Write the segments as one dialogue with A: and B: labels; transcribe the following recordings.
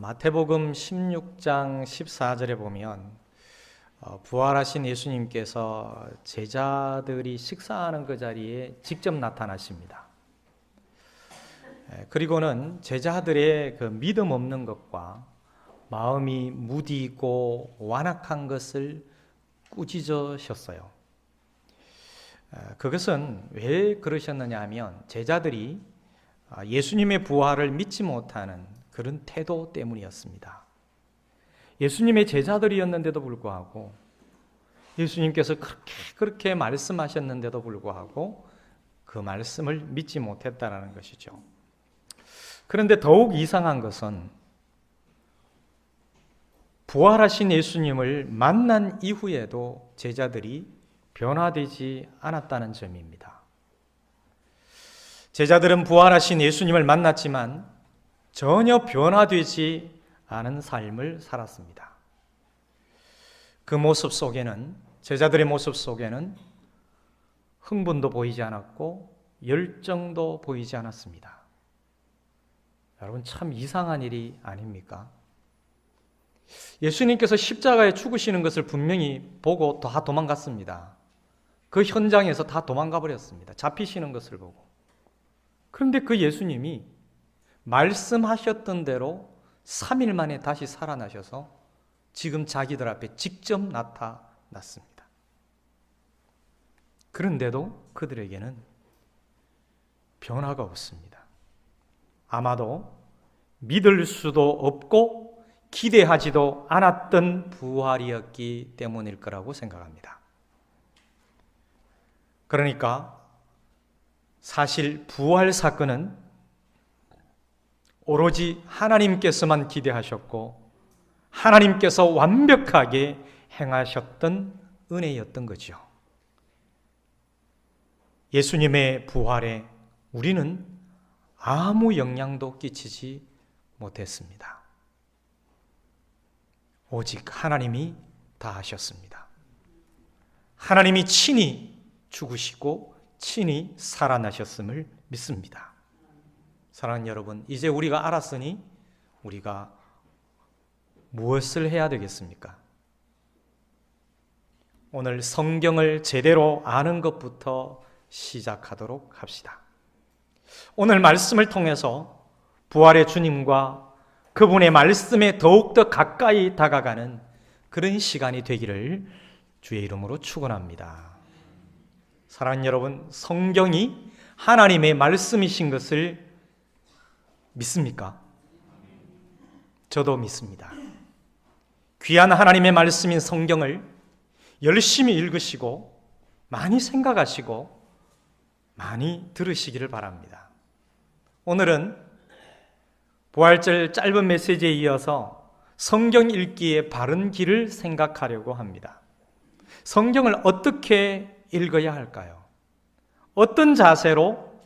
A: 마태복음 16장 14절에 보면 부활하신 예수님께서 제자들이 식사하는 그 자리에 직접 나타나십니다. 그리고는 제자들의 그 믿음 없는 것과 마음이 무디고 완악한 것을 꾸짖으셨어요. 그것은 왜 그러셨느냐 하면 제자들이 예수님의 부활을 믿지 못하는 그런 태도 때문이었습니다. 예수님의 제자들이었는데도 불구하고 예수님께서 그렇게 말씀하셨는데도 불구하고 그 말씀을 믿지 못했다는 것이죠. 그런데 더욱 이상한 것은 부활하신 예수님을 만난 이후에도 제자들이 변화되지 않았다는 점입니다. 제자들은 부활하신 예수님을 만났지만 전혀 변화되지 않은 삶을 살았습니다. 그 모습 속에는, 제자들의 모습 속에는 흥분도 보이지 않았고 열정도 보이지 않았습니다. 여러분, 참 이상한 일이 아닙니까? 예수님께서 십자가에 죽으시는 것을 분명히 보고 다 도망갔습니다. 그 현장에서 다 도망가 버렸습니다. 잡히시는 것을 보고. 그런데 그 예수님이 말씀하셨던 대로 3일 만에 다시 살아나셔서 지금 자기들 앞에 직접 나타났습니다. 그런데도 그들에게는 변화가 없습니다. 아마도 믿을 수도 없고 기대하지도 않았던 부활이었기 때문일 거라고 생각합니다. 그러니까 사실 부활 사건은 오로지 하나님께서만 기대하셨고 하나님께서 완벽하게 행하셨던 은혜였던 거죠. 예수님의 부활에 우리는 아무 영향도 끼치지 못했습니다. 오직 하나님이 다 하셨습니다. 하나님이 친히 죽으시고 친히 살아나셨음을 믿습니다. 사랑하는 여러분, 이제 우리가 알았으니 우리가 무엇을 해야 되겠습니까? 오늘 성경을 제대로 아는 것부터 시작하도록 합시다. 오늘 말씀을 통해서 부활의 주님과 그분의 말씀에 더욱더 가까이 다가가는 그런 시간이 되기를 주의 이름으로 축원합니다. 사랑하는 여러분, 성경이 하나님의 말씀이신 것을 믿습니까? 저도 믿습니다. 귀한 하나님의 말씀인 성경을 열심히 읽으시고 많이 생각하시고 많이 들으시기를 바랍니다. 오늘은 부활절 짧은 메시지에 이어서 성경 읽기의 바른 길을 생각하려고 합니다. 성경을 어떻게 읽어야 할까요? 어떤 자세로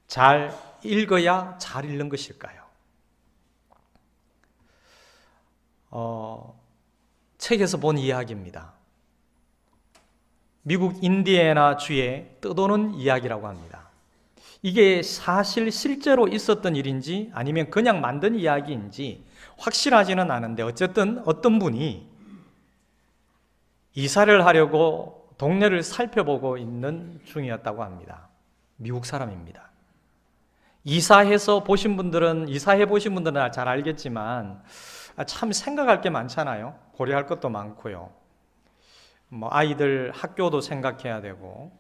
A: 잘 읽어야 잘 읽는 것일까요? 책에서 본 이야기입니다. 미국 인디애나 주에 떠도는 이야기라고 합니다. 이게 사실 실제로 있었던 일인지 아니면 그냥 만든 이야기인지 확실하지는 않은데 어쨌든 어떤 분이 이사를 하려고 동네를 살펴보고 있는 중이었다고 합니다. 미국 사람입니다. 이사해 보신 분들은 잘 알겠지만 참 생각할 게 많잖아요. 고려할 것도 많고요. 아이들 학교도 생각해야 되고,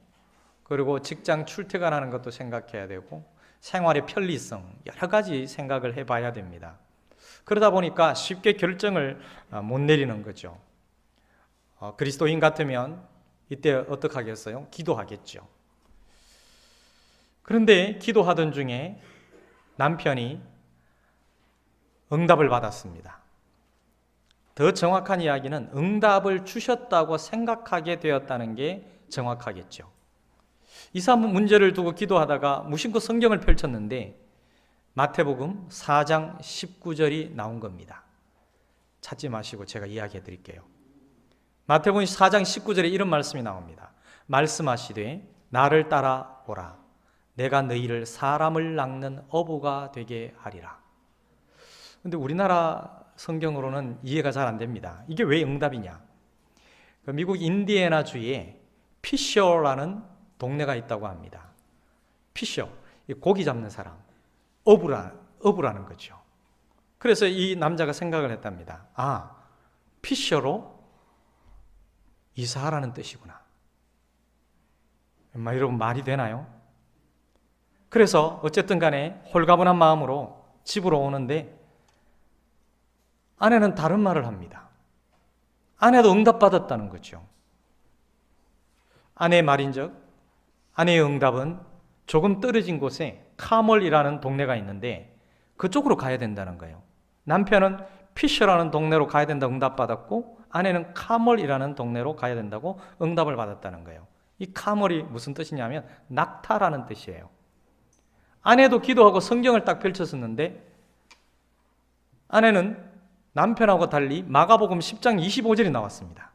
A: 그리고 직장 출퇴근하는 것도 생각해야 되고, 생활의 편리성 여러 가지 생각을 해봐야 됩니다. 그러다 보니까 쉽게 결정을 못 내리는 거죠. 그리스도인 같으면 이때 어떻게 하겠어요? 기도하겠죠. 그런데 기도하던 중에 남편이 응답을 받았습니다. 더 정확한 이야기는 응답을 주셨다고 생각하게 되었다는 게 정확하겠죠. 이사 문제를 두고 기도하다가 무심코 성경을 펼쳤는데 마태복음 4장 19절이 나온 겁니다. 찾지 마시고 제가 이야기해 드릴게요. 마태복음 4장 19절에 이런 말씀이 나옵니다. 말씀하시되 나를 따라오라. 내가 너희를 사람을 낚는 어부가 되게 하리라. 그런데 우리나라 성경으로는 이해가 잘 안 됩니다. 이게 왜 응답이냐? 미국 인디애나 주에 피셔라는 동네가 있다고 합니다. 피셔, 고기 잡는 사람, 어부라는 거죠. 그래서 이 남자가 생각을 했답니다. 아, 피셔로 이사하라는 뜻이구나. 여러분 말이 되나요? 그래서 어쨌든 간에 홀가분한 마음으로 집으로 오는데 아내는 다른 말을 합니다. 아내도 응답받았다는 거죠. 아내의 말인즉 아내의 응답은 조금 떨어진 곳에 카멀이라는 동네가 있는데 그쪽으로 가야 된다는 거예요. 남편은 피셔라는 동네로 가야 된다고 응답받았고 아내는 카멀이라는 동네로 가야 된다고 응답을 받았다는 거예요. 이 카멀이 무슨 뜻이냐면 낙타라는 뜻이에요. 아내도 기도하고 성경을 딱 펼쳤었는데 아내는 남편하고 달리 마가복음 10장 25절이 나왔습니다.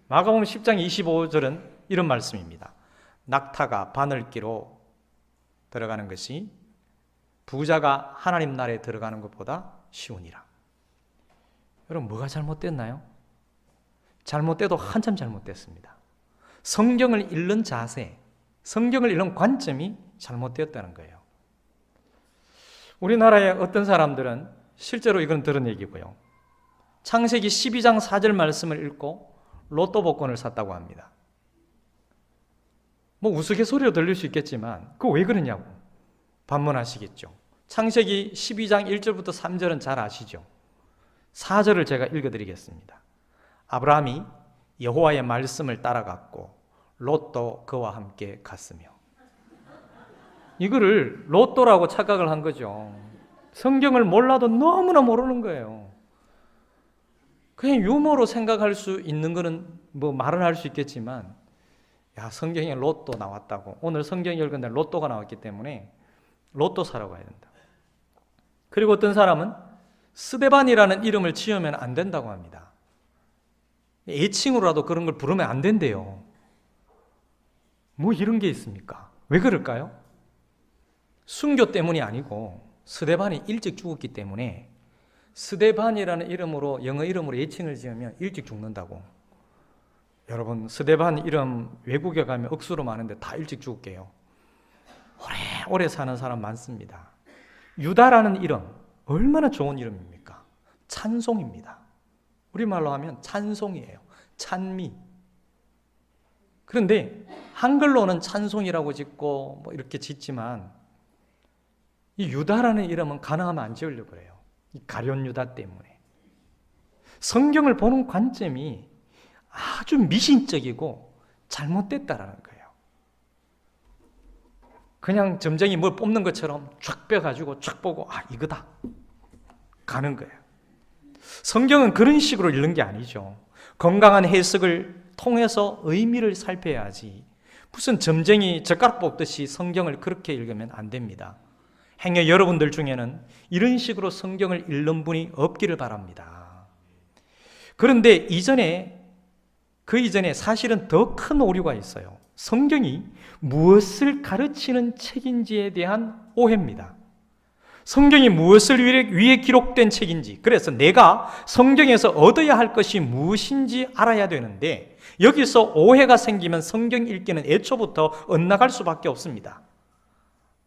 A: 마가복음 10장 25절은 이런 말씀입니다. 낙타가 바늘기로 들어가는 것이 부자가 하나님 나라에 들어가는 것보다 쉬우니라. 여러분 뭐가 잘못됐나요? 잘못돼도 한참 잘못됐습니다. 성경을 읽는 자세, 성경을 읽는 관점이 잘못되었다는 거예요. 우리나라의 어떤 사람들은 실제로 이건 들은 얘기고요. 창세기 12장 4절 말씀을 읽고 로또 복권을 샀다고 합니다. 뭐 우스갯소리로 들릴 수 있겠지만 그거 왜 그러냐고 반문하시겠죠. 창세기 12장 1절부터 3절은 잘 아시죠. 4절을 제가 읽어드리겠습니다. 아브라함이 여호와의 말씀을 따라갔고 롯도 그와 함께 갔으며. 이거를 로또라고 착각을 한 거죠. 성경을 몰라도 너무나 모르는 거예요. 그냥 유머로 생각할 수 있는 거는 뭐 말은 할 수 있겠지만 야, 성경에 로또 나왔다고. 오늘 성경 읽었는데 로또가 나왔기 때문에 로또 사러 가야 된다. 그리고 어떤 사람은 스데반이라는 이름을 지으면 안 된다고 합니다. 애칭으로라도 그런 걸 부르면 안 된대요. 뭐 이런 게 있습니까? 왜 그럴까요? 순교 때문이 아니고 스데반이 일찍 죽었기 때문에 스데반이라는 이름으로 영어 이름으로 애칭을 지으면 일찍 죽는다고. 여러분 스데반 이름 외국에 가면 억수로 많은데 다 일찍 죽을게요. 오래 사는 사람 많습니다. 유다라는 이름 얼마나 좋은 이름입니까? 찬송입니다. 우리말로 하면 찬송이에요. 찬미. 그런데 한글로는 찬송이라고 짓고 뭐 이렇게 짓지만 이 유다라는 이름은 가능하면 안 지으려고 그래요. 이 가룟 유다 때문에. 성경을 보는 관점이 아주 미신적이고 잘못됐다라는 거예요. 그냥 점쟁이 뭘 뽑는 것처럼 쫙 빼가지고 쫙 보고 아 이거다 가는 거예요. 성경은 그런 식으로 읽는 게 아니죠. 건강한 해석을 통해서 의미를 살펴야지 무슨 점쟁이 젓가락 뽑듯이 성경을 그렇게 읽으면 안 됩니다. 행여 여러분들 중에는 이런 식으로 성경을 읽는 분이 없기를 바랍니다. 그런데 그 이전에 사실은 더 큰 오류가 있어요. 성경이 무엇을 가르치는 책인지에 대한 오해입니다. 성경이 무엇을 위해 기록된 책인지, 그래서 내가 성경에서 얻어야 할 것이 무엇인지 알아야 되는데 여기서 오해가 생기면 성경 읽기는 애초부터 엇나갈 수밖에 없습니다.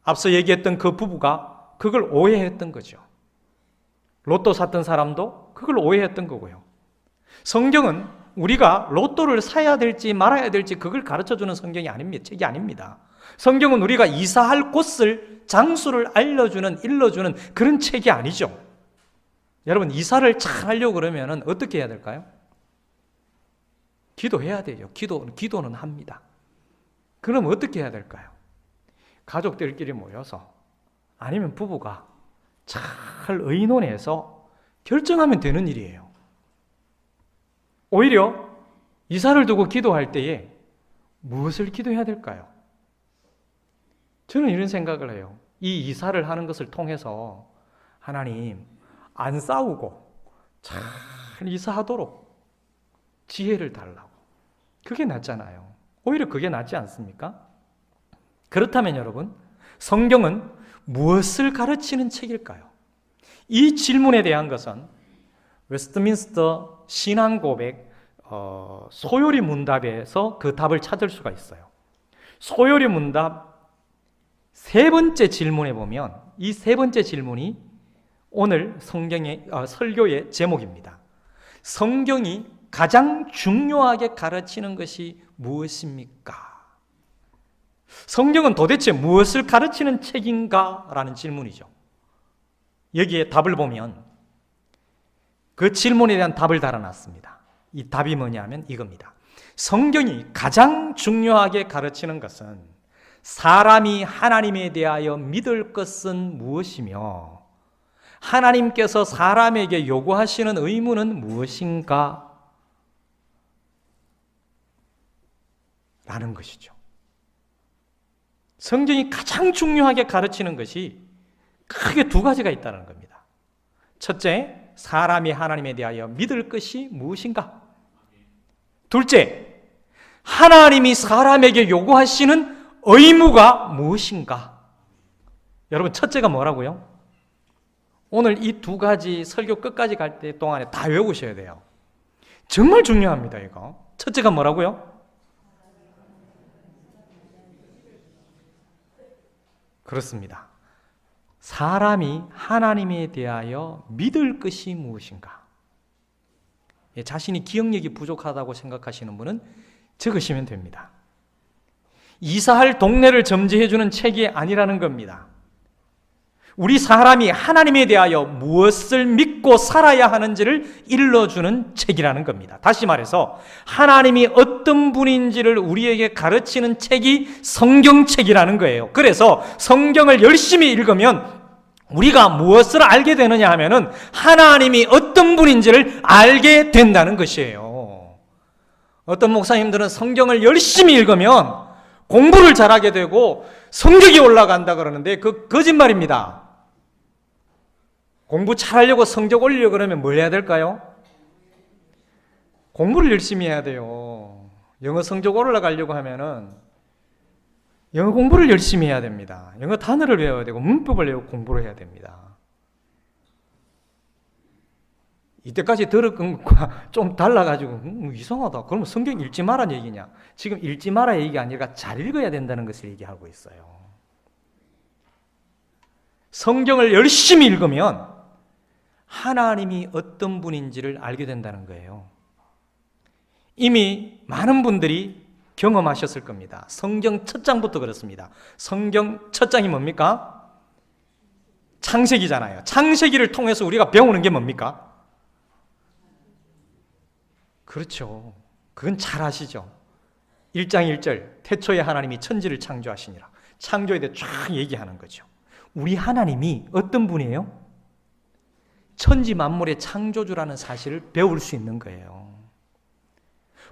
A: 앞서 얘기했던 그 부부가 그걸 오해했던 거죠. 로또 샀던 사람도 그걸 오해했던 거고요. 성경은 우리가 로또를 사야 될지 말아야 될지 그걸 가르쳐주는 성경이 아닙니다. 책이 아닙니다. 성경은 우리가 이사할 곳을, 장소를 일러주는 그런 책이 아니죠. 여러분 이사를 잘 하려고 그러면 어떻게 해야 될까요? 기도해야 돼요. 기도는 합니다. 그럼 어떻게 해야 될까요? 가족들끼리 모여서 아니면 부부가 잘 의논해서 결정하면 되는 일이에요. 오히려 이사를 두고 기도할 때에 무엇을 기도해야 될까요? 저는 이런 생각을 해요. 이 이사를 하는 것을 통해서 하나님 안 싸우고 잘 이사하도록 지혜를 달라고. 그게 낫잖아요. 오히려 그게 낫지 않습니까? 그렇다면 여러분, 성경은 무엇을 가르치는 책일까요? 이 질문에 대한 것은 웨스트민스터 신앙고백 소요리 문답에서 그 답을 찾을 수가 있어요. 소요리 문답 세 번째 질문에 보면 이 세 번째 질문이 오늘 설교의 제목입니다. 성경이 가장 중요하게 가르치는 것이 무엇입니까? 성경은 도대체 무엇을 가르치는 책인가? 라는 질문이죠. 여기에 답을 보면 그 질문에 대한 답을 달아놨습니다. 이 답이 뭐냐면 이겁니다. 성경이 가장 중요하게 가르치는 것은 사람이 하나님에 대하여 믿을 것은 무엇이며 하나님께서 사람에게 요구하시는 의무는 무엇인가? 라는 것이죠. 성경이 가장 중요하게 가르치는 것이 크게 두 가지가 있다는 겁니다. 첫째, 사람이 하나님에 대하여 믿을 것이 무엇인가? 둘째, 하나님이 사람에게 요구하시는 의무가 무엇인가? 여러분, 첫째가 뭐라고요? 오늘 이 두 가지 설교 끝까지 갈 때 동안에 다 외우셔야 돼요. 정말 중요합니다, 이거. 첫째가 뭐라고요? 그렇습니다. 사람이 하나님에 대하여 믿을 것이 무엇인가? 자신이 기억력이 부족하다고 생각하시는 분은 적으시면 됩니다. 이사할 동네를 점지해주는 책이 아니라는 겁니다. 우리 사람이 하나님에 대하여 무엇을 믿고 살아야 하는지를 일러주는 책이라는 겁니다. 다시 말해서 하나님이 어떤 분인지를 우리에게 가르치는 책이 성경책이라는 거예요. 그래서 성경을 열심히 읽으면 우리가 무엇을 알게 되느냐 하면은 하나님이 어떤 분인지를 알게 된다는 것이에요. 어떤 목사님들은 성경을 열심히 읽으면 공부를 잘하게 되고 성적이 올라간다 그러는데 그 거짓말입니다. 공부 잘하려고 성적 올리려고 그러면 뭘 해야 될까요? 공부를 열심히 해야 돼요. 영어 성적 올라가려고 하면은 영어 공부를 열심히 해야 됩니다. 영어 단어를 외워야 되고 문법을 외우고 공부를 해야 됩니다. 이때까지 들었던 것과 좀 달라가지고 이상하다. 그러면 성경 읽지 마라는 얘기냐? 지금 읽지 마라 얘기가 아니라 잘 읽어야 된다는 것을 얘기하고 있어요. 성경을 열심히 읽으면 하나님이 어떤 분인지를 알게 된다는 거예요. 이미 많은 분들이 경험하셨을 겁니다. 성경 첫 장부터 그렇습니다. 성경 첫 장이 뭡니까? 창세기잖아요. 창세기를 통해서 우리가 배우는 게 뭡니까? 그렇죠. 그건 잘 아시죠. 1장 1절 태초에 하나님이 천지를 창조하시니라. 창조에 대해 쫙 얘기하는 거죠. 우리 하나님이 어떤 분이에요? 천지 만물의 창조주라는 사실을 배울 수 있는 거예요.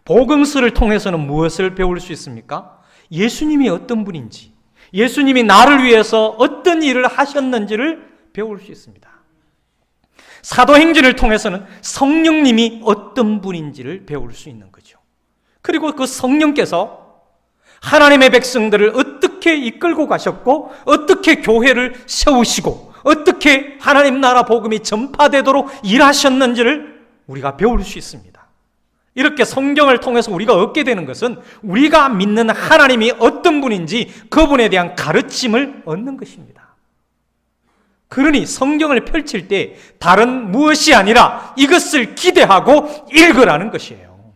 A: 복음서를 통해서는 무엇을 배울 수 있습니까? 예수님이 어떤 분인지, 예수님이 나를 위해서 어떤 일을 하셨는지를 배울 수 있습니다. 사도행전을 통해서는 성령님이 어떤 분인지를 배울 수 있는 거죠. 그리고 그 성령께서 하나님의 백성들을 어떻게 이끌고 가셨고 어떻게 교회를 세우시고 어떻게 하나님 나라 복음이 전파되도록 일하셨는지를 우리가 배울 수 있습니다. 이렇게 성경을 통해서 우리가 얻게 되는 것은 우리가 믿는 하나님이 어떤 분인지 그분에 대한 가르침을 얻는 것입니다. 그러니 성경을 펼칠 때 다른 무엇이 아니라 이것을 기대하고 읽으라는 것이에요.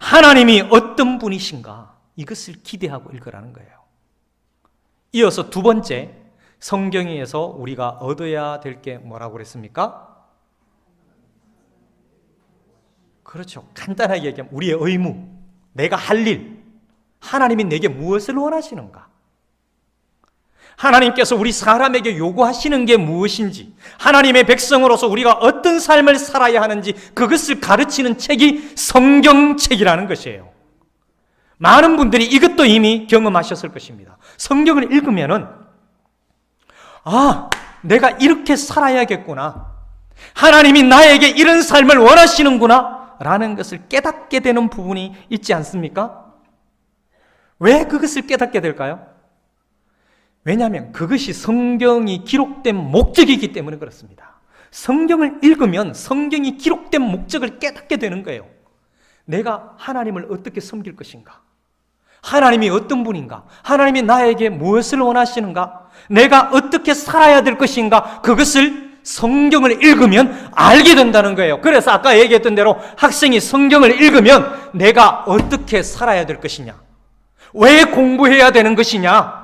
A: 하나님이 어떤 분이신가 이것을 기대하고 읽으라는 거예요. 이어서 두 번째, 성경에서 우리가 얻어야 될 게 뭐라고 그랬습니까? 그렇죠. 간단하게 얘기하면 우리의 의무, 내가 할 일, 하나님이 내게 무엇을 원하시는가? 하나님께서 우리 사람에게 요구하시는 게 무엇인지, 하나님의 백성으로서 우리가 어떤 삶을 살아야 하는지 그것을 가르치는 책이 성경책이라는 것이에요. 많은 분들이 이것도 이미 경험하셨을 것입니다. 성경을 읽으면은 내가 이렇게 살아야겠구나. 하나님이 나에게 이런 삶을 원하시는구나 라는 것을 깨닫게 되는 부분이 있지 않습니까? 왜 그것을 깨닫게 될까요? 왜냐하면 그것이 성경이 기록된 목적이기 때문에 그렇습니다. 성경을 읽으면 성경이 기록된 목적을 깨닫게 되는 거예요. 내가 하나님을 어떻게 섬길 것인가? 하나님이 어떤 분인가? 하나님이 나에게 무엇을 원하시는가? 내가 어떻게 살아야 될 것인가? 그것을 성경을 읽으면 알게 된다는 거예요. 그래서 아까 얘기했던 대로 학생이 성경을 읽으면 내가 어떻게 살아야 될 것이냐? 왜 공부해야 되는 것이냐?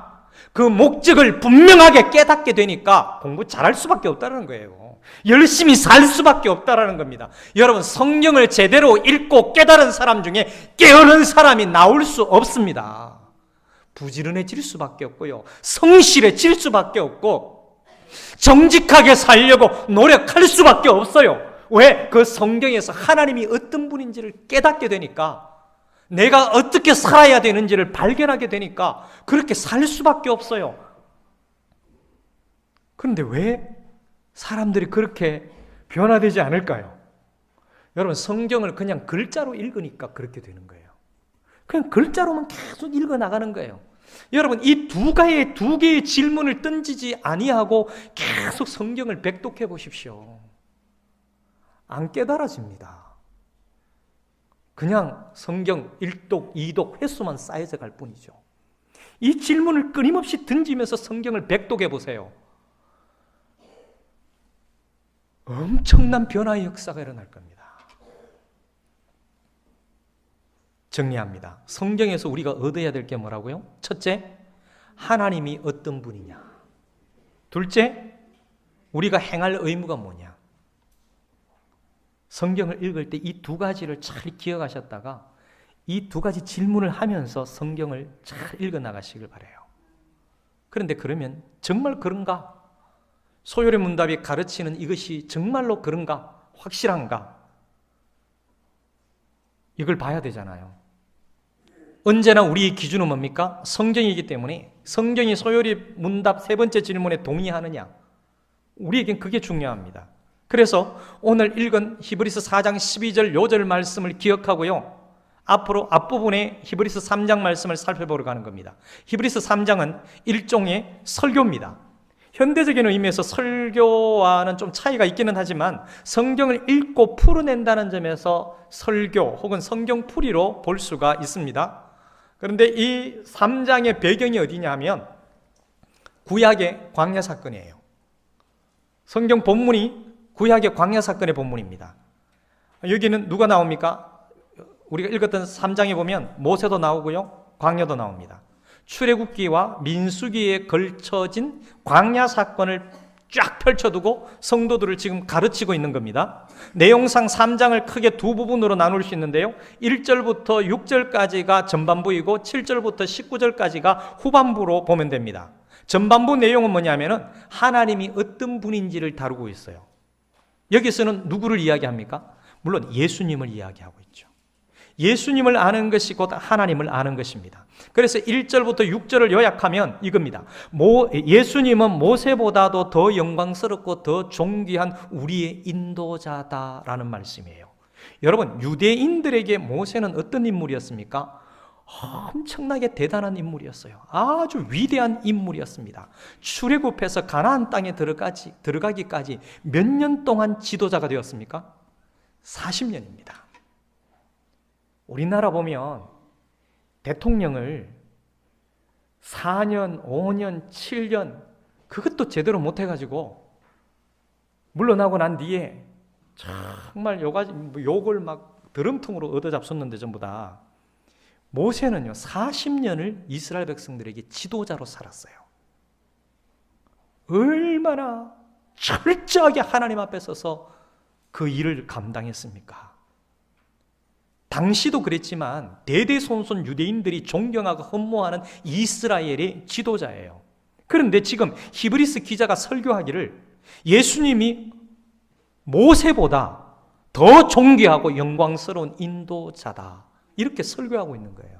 A: 그 목적을 분명하게 깨닫게 되니까 공부 잘할 수밖에 없다는 거예요. 열심히 살 수밖에 없다는 겁니다. 여러분, 성경을 제대로 읽고 깨달은 사람 중에 깨어난 사람이 나올 수 없습니다. 부지런해질 수밖에 없고요, 성실해질 수밖에 없고, 정직하게 살려고 노력할 수밖에 없어요. 왜? 그 성경에서 하나님이 어떤 분인지를 깨닫게 되니까, 내가 어떻게 살아야 되는지를 발견하게 되니까 그렇게 살 수밖에 없어요. 그런데 왜 사람들이 그렇게 변화되지 않을까요? 여러분, 성경을 그냥 글자로 읽으니까 그렇게 되는 거예요. 그냥 글자로만 계속 읽어 나가는 거예요. 여러분, 이 두 개의 질문을 던지지 아니하고 계속 성경을 백독해 보십시오. 안 깨달아집니다. 그냥 성경 1독, 2독 횟수만 쌓여서 갈 뿐이죠. 이 질문을 끊임없이 던지면서 성경을 백독해 보세요. 엄청난 변화의 역사가 일어날 겁니다. 정리합니다. 성경에서 우리가 얻어야 될 게 뭐라고요? 첫째, 하나님이 어떤 분이냐. 둘째, 우리가 행할 의무가 뭐냐. 성경을 읽을 때 이 두 가지를 잘 기억하셨다가 이 두 가지 질문을 하면서 성경을 잘 읽어 나가시길 바라요. 그런데 그러면 정말 그런가? 소요리 문답이 가르치는 이것이 정말로 그런가? 확실한가? 이걸 봐야 되잖아요. 언제나 우리의 기준은 뭡니까? 성경이기 때문에 성경이 소요리 문답 세 번째 질문에 동의하느냐? 우리에겐 그게 중요합니다. 그래서 오늘 읽은 히브리서 4장 12절 요절 말씀을 기억하고요, 앞으로 앞부분에 히브리서 3장 말씀을 살펴보러 가는 겁니다. 히브리서 3장은 일종의 설교입니다. 현대적인 의미에서 설교와는 좀 차이가 있기는 하지만 성경을 읽고 풀어낸다는 점에서 설교 혹은 성경풀이로 볼 수가 있습니다. 그런데 이 3장의 배경이 어디냐 하면 구약의 광야 사건이에요. 성경 본문이 구약의 광야 사건의 본문입니다. 여기는 누가 나옵니까? 우리가 읽었던 3장에 보면 모세도 나오고요, 광야도 나옵니다. 출애굽기와 민수기에 걸쳐진 광야 사건을 쫙 펼쳐두고 성도들을 지금 가르치고 있는 겁니다. 내용상 3장을 크게 두 부분으로 나눌 수 있는데요, 1절부터 6절까지가 전반부이고 7절부터 19절까지가 후반부로 보면 됩니다. 전반부 내용은 뭐냐면은 하나님이 어떤 분인지를 다루고 있어요. 여기서는 누구를 이야기합니까? 물론 예수님을 이야기하고 있죠. 예수님을 아는 것이 곧 하나님을 아는 것입니다. 그래서 1절부터 6절을 요약하면 이겁니다. 예수님은 모세보다도 더 영광스럽고 더 존귀한 우리의 인도자다라는 말씀이에요. 여러분, 유대인들에게 모세는 어떤 인물이었습니까? 엄청나게 대단한 인물이었어요. 아주 위대한 인물이었습니다. 출애굽해서 가나안 땅에 들어가기까지 몇 년 동안 지도자가 되었습니까? 40년입니다. 우리나라 보면 대통령을 4년, 5년, 7년 그것도 제대로 못해가지고 물러나고 난 뒤에 정말 욕을 막 드럼통으로 얻어잡섰는데 전부 다. 모세는요 40년을 이스라엘 백성들에게 지도자로 살았어요. 얼마나 철저하게 하나님 앞에 서서 그 일을 감당했습니까? 당시도 그랬지만 대대손손 유대인들이 존경하고 흠모하는 이스라엘의 지도자예요. 그런데 지금 히브리서 기자가 설교하기를 예수님이 모세보다 더 존귀하고 영광스러운 인도자다, 이렇게 설교하고 있는 거예요.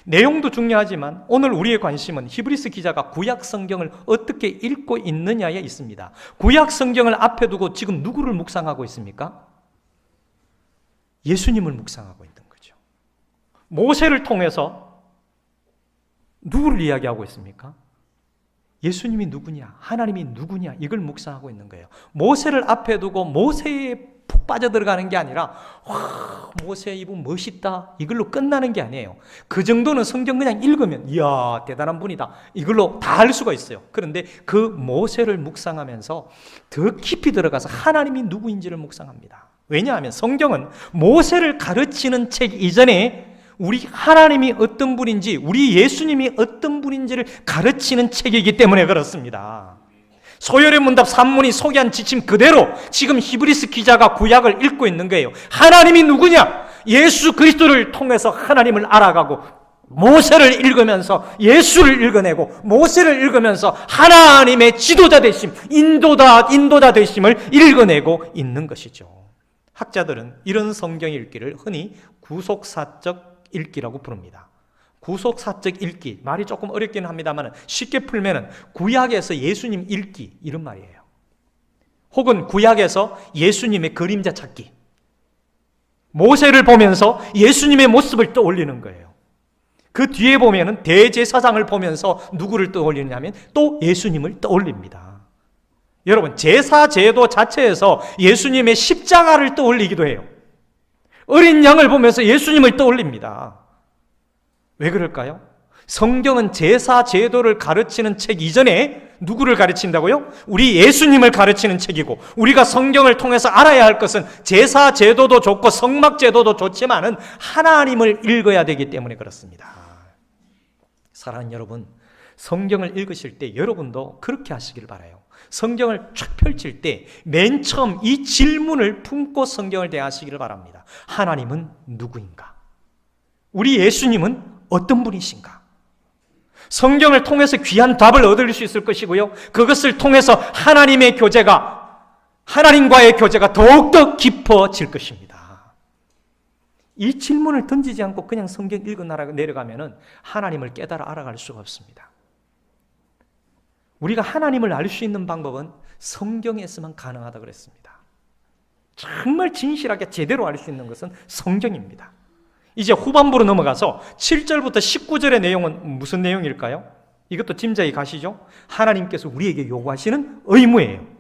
A: 내용도 중요하지만 오늘 우리의 관심은 히브리서 기자가 구약 성경을 어떻게 읽고 있느냐에 있습니다. 구약 성경을 앞에 두고 지금 누구를 묵상하고 있습니까? 예수님을 묵상하고 있는 거죠. 모세를 통해서 누구를 이야기하고 있습니까? 예수님이 누구냐? 하나님이 누구냐? 이걸 묵상하고 있는 거예요. 모세를 앞에 두고 모세에 푹 빠져들어가는 게 아니라 와, 모세 이분 멋있다 이걸로 끝나는 게 아니에요. 그 정도는 성경 그냥 읽으면 이야 대단한 분이다 이걸로 다 알 수가 있어요. 그런데 그 모세를 묵상하면서 더 깊이 들어가서 하나님이 누구인지를 묵상합니다. 왜냐하면 성경은 모세를 가르치는 책 이전에 우리 하나님이 어떤 분인지, 우리 예수님이 어떤 분인지를 가르치는 책이기 때문에 그렇습니다. 소열의 문답 산문이 소개한 지침 그대로 지금 히브리스 기자가 구약을 읽고 있는 거예요. 하나님이 누구냐? 예수 그리스도를 통해서 하나님을 알아가고, 모세를 읽으면서 예수를 읽어내고, 모세를 읽으면서 하나님의 지도자 되심, 인도자 되심을 읽어내고 있는 것이죠. 학자들은 이런 성경 읽기를 흔히 구속사적 읽기라고 부릅니다. 구속사적 읽기, 말이 조금 어렵기는 합니다만 쉽게 풀면 구약에서 예수님 읽기 이런 말이에요. 혹은 구약에서 예수님의 그림자 찾기, 모세를 보면서 예수님의 모습을 떠올리는 거예요. 그 뒤에 보면 대제사장을 보면서 누구를 떠올리냐면 또 예수님을 떠올립니다. 여러분, 제사 제도 자체에서 예수님의 십자가를 떠올리기도 해요. 어린 양을 보면서 예수님을 떠올립니다. 왜 그럴까요? 성경은 제사 제도를 가르치는 책 이전에 누구를 가르친다고요? 우리 예수님을 가르치는 책이고, 우리가 성경을 통해서 알아야 할 것은 제사 제도도 좋고 성막 제도도 좋지만은 하나님을 읽어야 되기 때문에 그렇습니다. 사랑하는 여러분, 성경을 읽으실 때 여러분도 그렇게 하시길 바라요. 성경을 쫙 펼칠 때 맨 처음 이 질문을 품고 성경을 대하시기를 바랍니다. 하나님은 누구인가? 우리 예수님은 어떤 분이신가? 성경을 통해서 귀한 답을 얻을 수 있을 것이고요, 그것을 통해서 하나님과의 교제가 더욱더 깊어질 것입니다. 이 질문을 던지지 않고 그냥 성경 읽어 내려가면 하나님을 깨달아 알아갈 수가 없습니다. 우리가 하나님을 알 수 있는 방법은 성경에서만 가능하다고 그랬습니다. 정말 진실하게 제대로 알 수 있는 것은 성경입니다. 이제 후반부로 넘어가서 7절부터 19절의 내용은 무슨 내용일까요? 이것도 짐작이 가시죠? 하나님께서 우리에게 요구하시는 의무예요.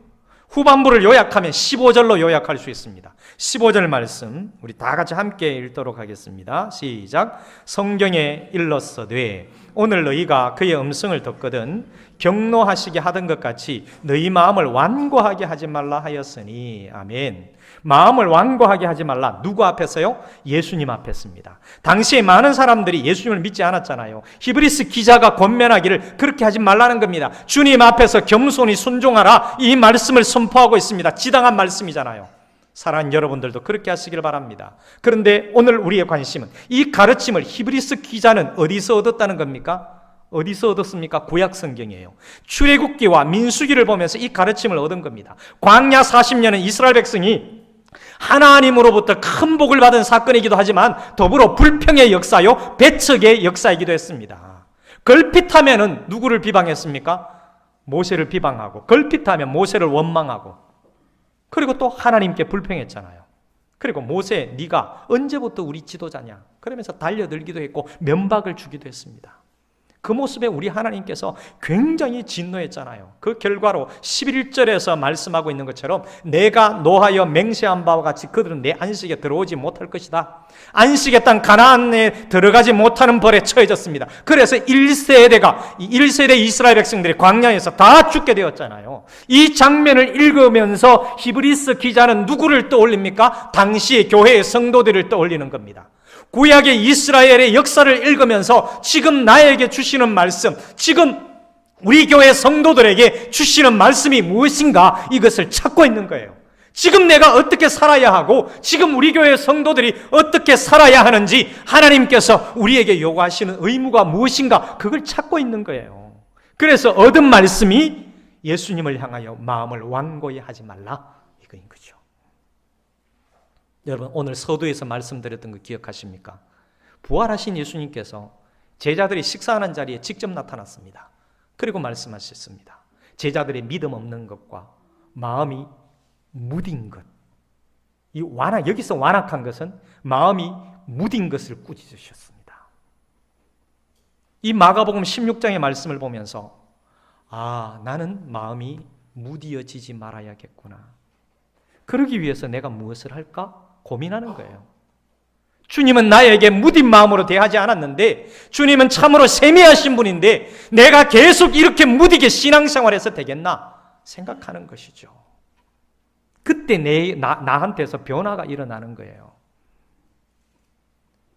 A: 후반부를 요약하면 15절로 요약할 수 있습니다. 15절 말씀 우리 다 같이 함께 읽도록 하겠습니다. 시작. 성경에 일렀으되 오늘 너희가 그의 음성을 듣거든 경노하시게 하던 것 같이 너희 마음을 완고하게 하지 말라 하였으니. 아멘. 마음을 완고하게 하지 말라. 누구 앞에서요? 예수님 앞에서입니다. 당시에 많은 사람들이 예수님을 믿지 않았잖아요. 히브리스 기자가 권면하기를 그렇게 하지 말라는 겁니다. 주님 앞에서 겸손히 순종하라, 이 말씀을 선포하고 있습니다. 지당한 말씀이잖아요. 사랑하는 여러분들도 그렇게 하시길 바랍니다. 그런데 오늘 우리의 관심은 이 가르침을 히브리스 기자는 어디서 얻었다는 겁니까? 어디서 얻었습니까? 구약 성경이에요. 출애굽기와 민수기를 보면서 이 가르침을 얻은 겁니다. 광야 40년은 이스라엘 백성이 하나님으로부터 큰 복을 받은 사건이기도 하지만 더불어 불평의 역사요, 배척의 역사이기도 했습니다. 걸핏하면은 누구를 비방했습니까? 모세를 비방하고, 걸핏하면 모세를 원망하고, 그리고 또 하나님께 불평했잖아요. 그리고 모세, 네가 언제부터 우리 지도자냐? 그러면서 달려들기도 했고 면박을 주기도 했습니다. 그 모습에 우리 하나님께서 굉장히 진노했잖아요. 그 결과로 11절에서 말씀하고 있는 것처럼 내가 노하여 맹세한 바와 같이 그들은 내 안식에 들어오지 못할 것이다. 안식의 땅 가나안에 들어가지 못하는 벌에 처해졌습니다. 그래서 1세대 이스라엘 백성들이 광야에서 다 죽게 되었잖아요. 이 장면을 읽으면서 히브리스 기자는 누구를 떠올립니까? 당시의 교회의 성도들을 떠올리는 겁니다. 구약의 이스라엘의 역사를 읽으면서 지금 나에게 주시는 말씀, 지금 우리 교회 성도들에게 주시는 말씀이 무엇인가, 이것을 찾고 있는 거예요. 지금 내가 어떻게 살아야 하고 지금 우리 교회 성도들이 어떻게 살아야 하는지, 하나님께서 우리에게 요구하시는 의무가 무엇인가, 그걸 찾고 있는 거예요. 그래서 얻은 말씀이 예수님을 향하여 마음을 완고히 하지 말라, 이거인 거죠. 여러분, 오늘 서두에서 말씀드렸던 거 기억하십니까? 부활하신 예수님께서 제자들이 식사하는 자리에 직접 나타났습니다. 그리고 말씀하셨습니다. 제자들의 믿음 없는 것과 마음이 무딘 것, 여기서 완악한 것은 마음이 무딘 것을 꾸짖으셨습니다. 이 마가복음 16장의 말씀을 보면서 나는 마음이 무디어지지 말아야겠구나. 그러기 위해서 내가 무엇을 할까? 고민하는 거예요. 주님은 나에게 무딘 마음으로 대하지 않았는데 주님은 참으로 세미하신 분인데 내가 계속 이렇게 무디게 신앙생활해서 되겠나? 생각하는 것이죠. 그때 나한테서 변화가 일어나는 거예요.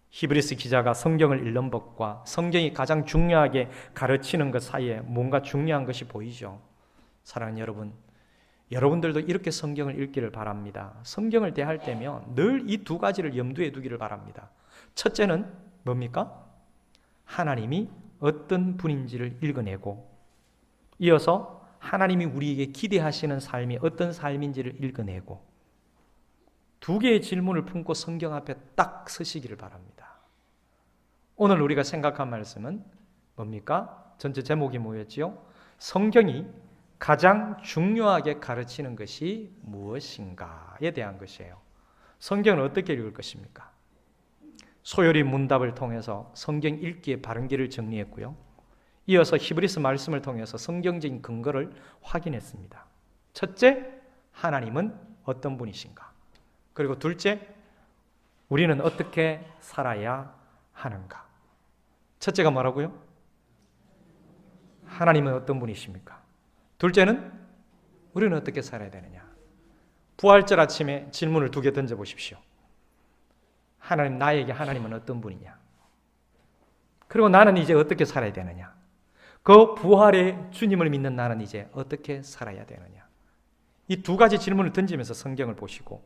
A: 히브리스 기자가 성경을 읽는 법과 성경이 가장 중요하게 가르치는 것 사이에 뭔가 중요한 것이 보이죠. 사랑하는 여러분, 여러분들도 이렇게 성경을 읽기를 바랍니다. 성경을 대할 때면 늘 이 두 가지를 염두에 두기를 바랍니다. 첫째는 뭡니까? 하나님이 어떤 분인지를 읽어내고 이어서 하나님이 우리에게 기대하시는 삶이 어떤 삶인지를 읽어내고 두 개의 질문을 품고 성경 앞에 딱 서시기를 바랍니다. 오늘 우리가 생각한 말씀은 뭡니까? 전체 제목이 뭐였지요? 성경이 가장 중요하게 가르치는 것이 무엇인가에 대한 것이에요. 성경을 어떻게 읽을 것입니까? 소요리 문답을 통해서 성경 읽기의 바른 길을 정리했고요. 이어서 히브리서 말씀을 통해서 성경적인 근거를 확인했습니다. 첫째, 하나님은 어떤 분이신가? 그리고 둘째, 우리는 어떻게 살아야 하는가? 첫째가 뭐라고요? 하나님은 어떤 분이십니까? 둘째는 우리는 어떻게 살아야 되느냐? 부활절 아침에 질문을 두 개 던져보십시오. 하나님, 나에게 하나님은 어떤 분이냐? 그리고 나는 이제 어떻게 살아야 되느냐? 그 부활의 주님을 믿는 나는 이제 어떻게 살아야 되느냐? 이 두 가지 질문을 던지면서 성경을 보시고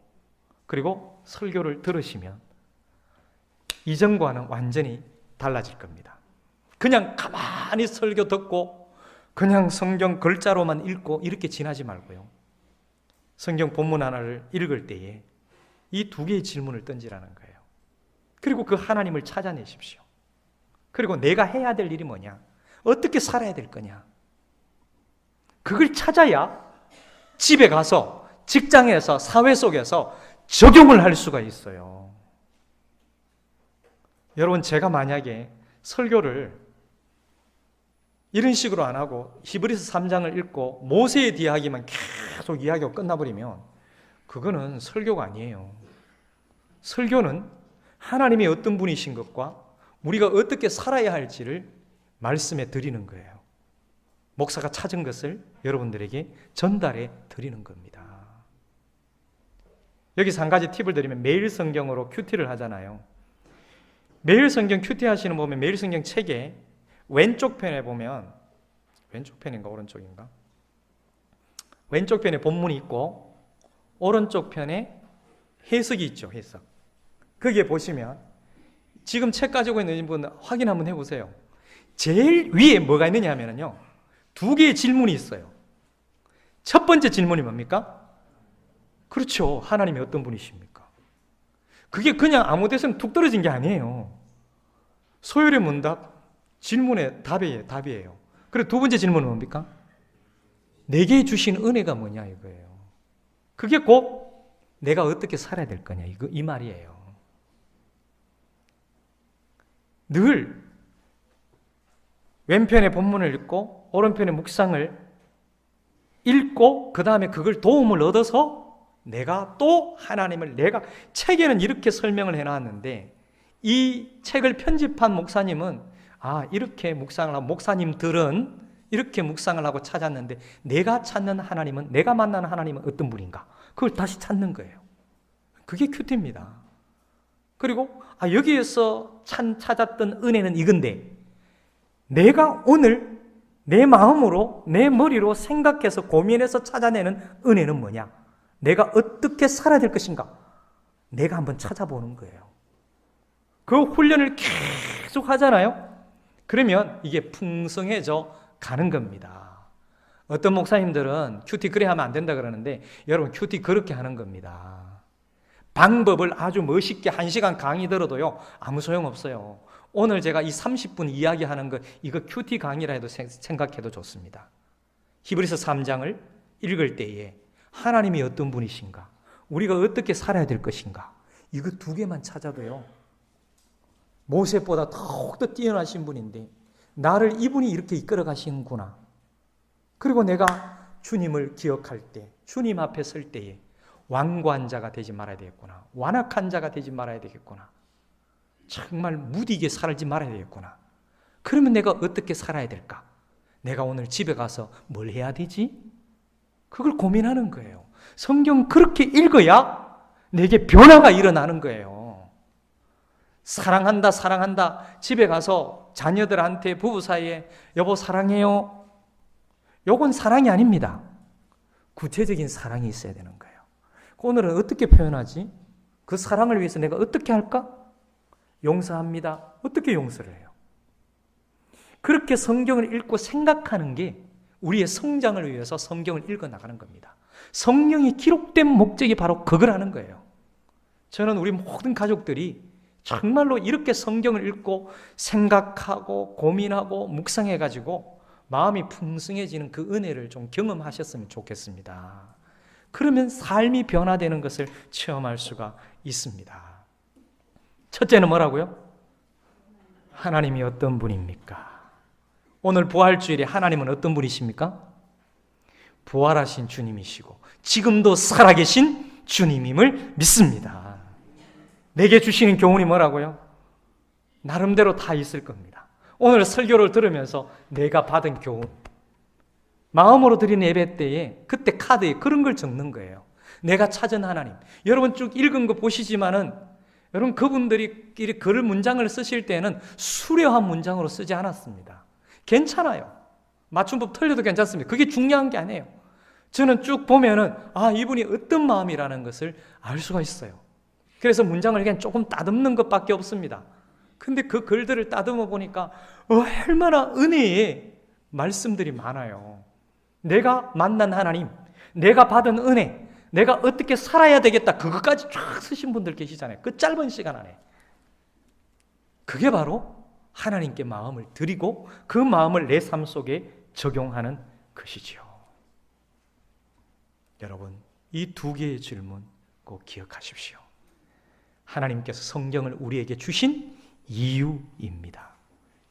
A: 그리고 설교를 들으시면 이전과는 완전히 달라질 겁니다. 그냥 가만히 설교 듣고 그냥 성경 글자로만 읽고 이렇게 지나지 말고요. 성경 본문 하나를 읽을 때에 이 두 개의 질문을 던지라는 거예요. 그리고 그 하나님을 찾아내십시오. 그리고 내가 해야 될 일이 뭐냐? 어떻게 살아야 될 거냐? 그걸 찾아야 집에 가서 직장에서 사회 속에서 적용을 할 수가 있어요. 여러분, 제가 만약에 설교를 이런 식으로 안 하고 히브리서 3장을 읽고 모세에 대한 이야기만 계속 이야기하고 끝나버리면 그거는 설교가 아니에요. 설교는 하나님이 어떤 분이신 것과 우리가 어떻게 살아야 할지를 말씀해 드리는 거예요. 목사가 찾은 것을 여러분들에게 전달해 드리는 겁니다. 여기서 한 가지 팁을 드리면 매일 성경으로 큐티를 하잖아요. 매일 성경 큐티 하시는 보면 매일 성경 책에 왼쪽 편에 보면 왼쪽 편인가 오른쪽인가? 왼쪽 편에 본문이 있고 오른쪽 편에 해석이 있죠. 해석. 거기에 보시면 지금 책 가지고 있는 분 확인 한번 해보세요. 제일 위에 뭐가 있느냐 하면요, 두 개의 질문이 있어요. 첫 번째 질문이 뭡니까? 그렇죠. 하나님이 어떤 분이십니까? 그게 그냥 아무 데서는 툭 떨어진 게 아니에요. 소요리 문답 질문의 답이에요. 그리고 두 번째 질문은 뭡니까? 내게 주신 은혜가 뭐냐 이거예요. 그게 곧 내가 어떻게 살아야 될 거냐 이 말이에요. 늘 왼편의 본문을 읽고 오른편의 묵상을 읽고 그 다음에 그걸 도움을 얻어서 내가 또 하나님을 책에는 이렇게 설명을 해놨는데 이 책을 편집한 목사님은 이렇게 묵상을 하고 목사님들은 이렇게 묵상을 하고 찾았는데 내가 찾는 하나님은 내가 만나는 하나님은 어떤 분인가? 그걸 다시 찾는 거예요. 그게 큐티입니다. 그리고 여기에서 찾았던 은혜는 이건데 내가 오늘 내 마음으로 내 머리로 생각해서 고민해서 찾아내는 은혜는 뭐냐? 내가 어떻게 살아야 될 것인가? 내가 한번 찾아보는 거예요. 그 훈련을 계속 하잖아요. 그러면 이게 풍성해져 가는 겁니다. 어떤 목사님들은 큐티 그래 하면 안 된다 그러는데 여러분 큐티 그렇게 하는 겁니다. 방법을 아주 멋있게 1시간 강의 들어도요 아무 소용없어요. 오늘 제가 이 30분 이야기하는 거 이거 큐티 강의라 해도 생각해도 좋습니다. 히브리서 3장을 읽을 때에 하나님이 어떤 분이신가? 우리가 어떻게 살아야 될 것인가? 이거 두 개만 찾아도요 모세보다 더욱더 뛰어나신 분인데 나를 이분이 이렇게 이끌어 가시는구나. 그리고 내가 주님을 기억할 때, 주님 앞에 설 때에 완고한 자가 되지 말아야 되겠구나. 완악한 자가 되지 말아야 되겠구나. 정말 무디게 살지 말아야 되겠구나. 그러면 내가 어떻게 살아야 될까? 내가 오늘 집에 가서 뭘 해야 되지? 그걸 고민하는 거예요. 성경 그렇게 읽어야 내게 변화가 일어나는 거예요. 사랑한다, 사랑한다. 집에 가서 자녀들한테 부부 사이에 여보 사랑해요. 요건 사랑이 아닙니다. 구체적인 사랑이 있어야 되는 거예요. 오늘은 어떻게 표현하지? 그 사랑을 위해서 내가 어떻게 할까? 용서합니다. 어떻게 용서를 해요? 그렇게 성경을 읽고 생각하는 게 우리의 성장을 위해서 성경을 읽어 나가는 겁니다. 성경이 기록된 목적이 바로 그거라는 거예요. 저는 우리 모든 가족들이 정말로 이렇게 성경을 읽고 생각하고 고민하고 묵상해가지고 마음이 풍성해지는 그 은혜를 좀 경험하셨으면 좋겠습니다. 그러면 삶이 변화되는 것을 체험할 수가 있습니다. 첫째는 뭐라고요? 하나님이 어떤 분입니까? 오늘 부활주일에 하나님은 어떤 분이십니까? 부활하신 주님이시고 지금도 살아계신 주님임을 믿습니다. 내게 주시는 교훈이 뭐라고요? 나름대로 다 있을 겁니다. 오늘 설교를 들으면서 내가 받은 교훈, 마음으로 드린 예배 때에 그때 카드에 그런 걸 적는 거예요. 내가 찾은 하나님. 여러분 쭉 읽은 거 보시지만은 여러분 그분들이 글을 문장을 쓰실 때는 수려한 문장으로 쓰지 않았습니다. 괜찮아요. 맞춤법 틀려도 괜찮습니다. 그게 중요한 게 아니에요. 저는 쭉 보면은 이분이 어떤 마음이라는 것을 알 수가 있어요. 그래서 문장을 그냥 조금 따듬는 것밖에 없습니다. 근데 그 글들을 따듬어 보니까 얼마나 은혜의 말씀들이 많아요. 내가 만난 하나님, 내가 받은 은혜, 내가 어떻게 살아야 되겠다, 그것까지 쫙 쓰신 분들 계시잖아요. 그 짧은 시간 안에. 그게 바로 하나님께 마음을 드리고 그 마음을 내 삶 속에 적용하는 것이지요. 여러분, 이 두 개의 질문 꼭 기억하십시오. 하나님께서 성경을 우리에게 주신 이유입니다.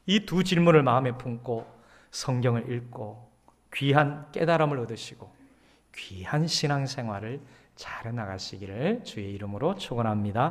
A: 이 두 질문을 마음에 품고 성경을 읽고 귀한 깨달음을 얻으시고 귀한 신앙생활을 잘 나가시기를 주의 이름으로 축원합니다.